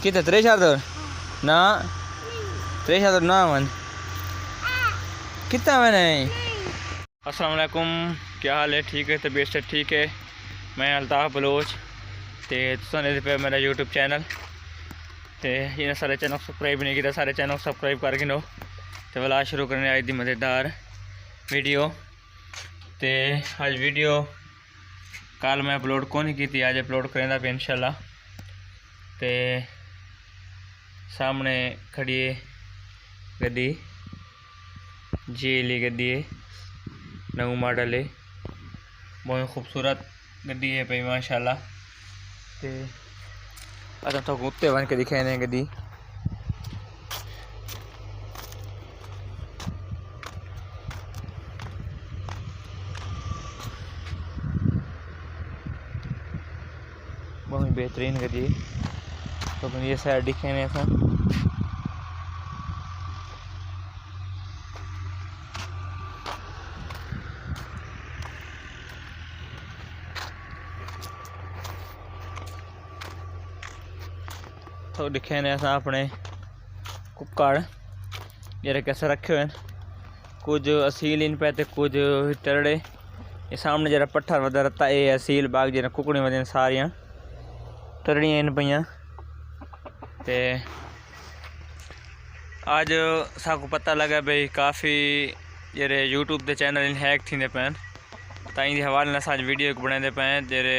कितने 3 ना 3 ना मन कितना मैंने। अस्सलाम वालेकुम, क्या हाल है? ठीक है, तबीयत से ठीक है। मैं अल्ताफ़ बलोच ते सुने पे मेरा यूट्यूब चैनल ते इन्हें सारे चैनल सब्सक्राइब नहीं किया, सारे चैनल सब्सक्राइब करके नो तो वाला शुरू करने आई थी मज़ेदार वीडियो। ते आज वीडियो कल मैं अपलोड को नहीं की थी, आज अपलोड करेंदा पे इंशाल्लाह। ते सामने खड़ी है गड्डी, जी गड्डी है, नऊ मॉडल है, बहुत खूबसूरत गड्डी है भाई माशाल्लाह। ते अच्छा तो उत्ते बन के दिखाए ने गड्डी। बहुत बेहतरीन गड्डी तो ये साइड दिखे ने ऐसा तो दिखे ने ऐसा अपने कुक्कड़ जरे कैसे रखे हुए हैं, कुछ असील इन पे कुछ टरड़े। ये सामने जरा पत्थर वगैरह ये असील बाग जरा कुकड़ी वजह सारियां टरड़ियाँ इन पईयां। ते आज साकू पता लगा भाई काफ़ी जरे यूट्यूब के चैनल हैक थी पैन ताई हवाले अस वीडियो बनाते पे जरे,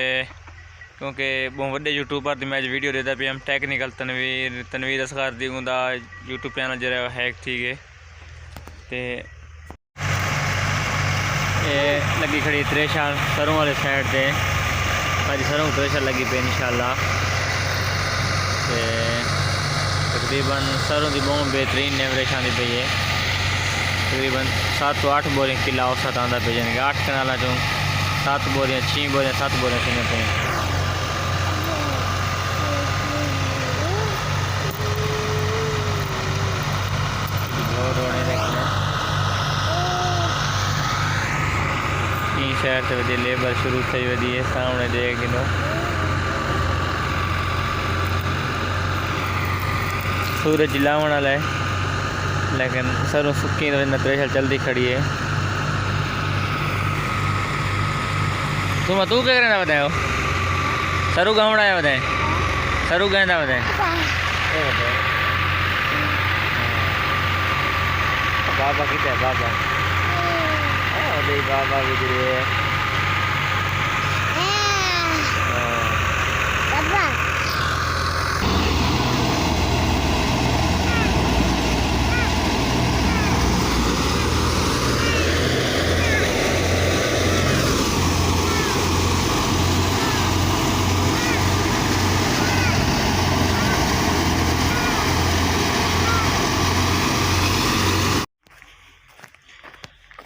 क्योंकि बहुत बड़े यूट्यूबर की मैं वीडियो देता पे हम टेक्निकल तनवीर असगर दी उनका यूट्यूब चैनल जरा हैक थी गए। तो ये लगी खड़ी त्रेशाल सरों वाले साइड से, सारी सरों त्रेशाल लगी पे इंशाल्लाह। तकरीबन सरों की बहुत बेहतरीन एवरेज आती पई है, तकरीबन 7 तो 8 बोरियां किला औसत आता पे, यानी कि 8 कनाल चो 7 बोरियां 6 बोरियां 7 बोरियां थी पे। शहर से वधी लेबर शुरू थी वधी है सामने देख लो। सूरज लावण वाला है लेकिन सरों सुखी त्रेशल जल्दी खड़ी है। तू क्या करना बताओ? सरू गाँव आया बताए, सरू गहना बताए बाबा कितने बाबा बाबा गुजरे है।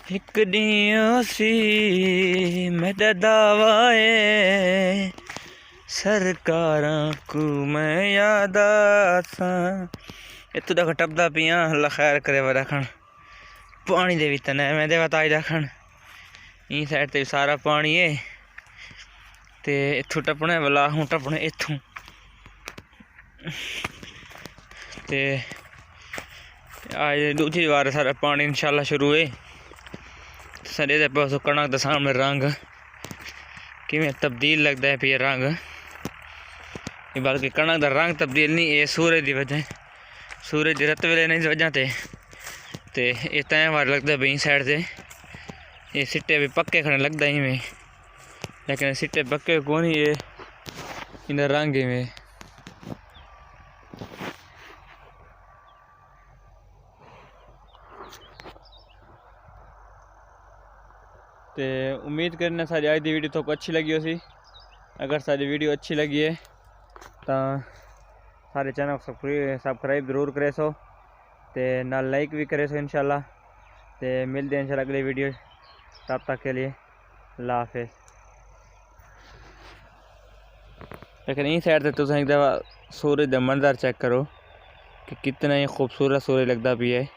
एक दियों सी मेरा दावाए सरकारां को मैं याद आसा। इतों तक टपदा पिया, अल्लाह खैर करे वा रखन। पानी दे भी तने मैं दे बताई रखन, ई साइड ते सारा पानी है। ते इथों टपने वाला हूँ टपने इथों। ते आज दूसरी बार सारा पानी इंशाल्लाह शुरू है। सरे दे पास कणक के सामने रंग किमें तब्दील लगता है पे रंग, बल्कि कणक का रंग तब्दील नहीं, ये सूरज की वजह, सूरज रत वेले नहीं वजह ते ये तय बार लगता है भाई साइड से ये सिट्टे भी पक्के खड़े लगता ही में, लेकिन सिट्टे पक्के कौन ही ये इन रंग ही में। तो उम्मीद करना सारी आज की वीडियो तो अच्छी लगी हो सी। अगर सारी वीडियो अच्छी लगी है तो सारे चैनल सब्सक्राइब जरूर करे सो, तो नाल लाइक भी करे सो इंशाल्लाह। तो मिलते हैं इंशाल्लाह अगली वीडियो, तब तक के लिए अल्लाह हाफिज़। लेकिन इस साइड से तुम एक दफ़ा सूरज का मंजर चेक करो कि कितना ही खूबसूरत सूरज लगता भी है।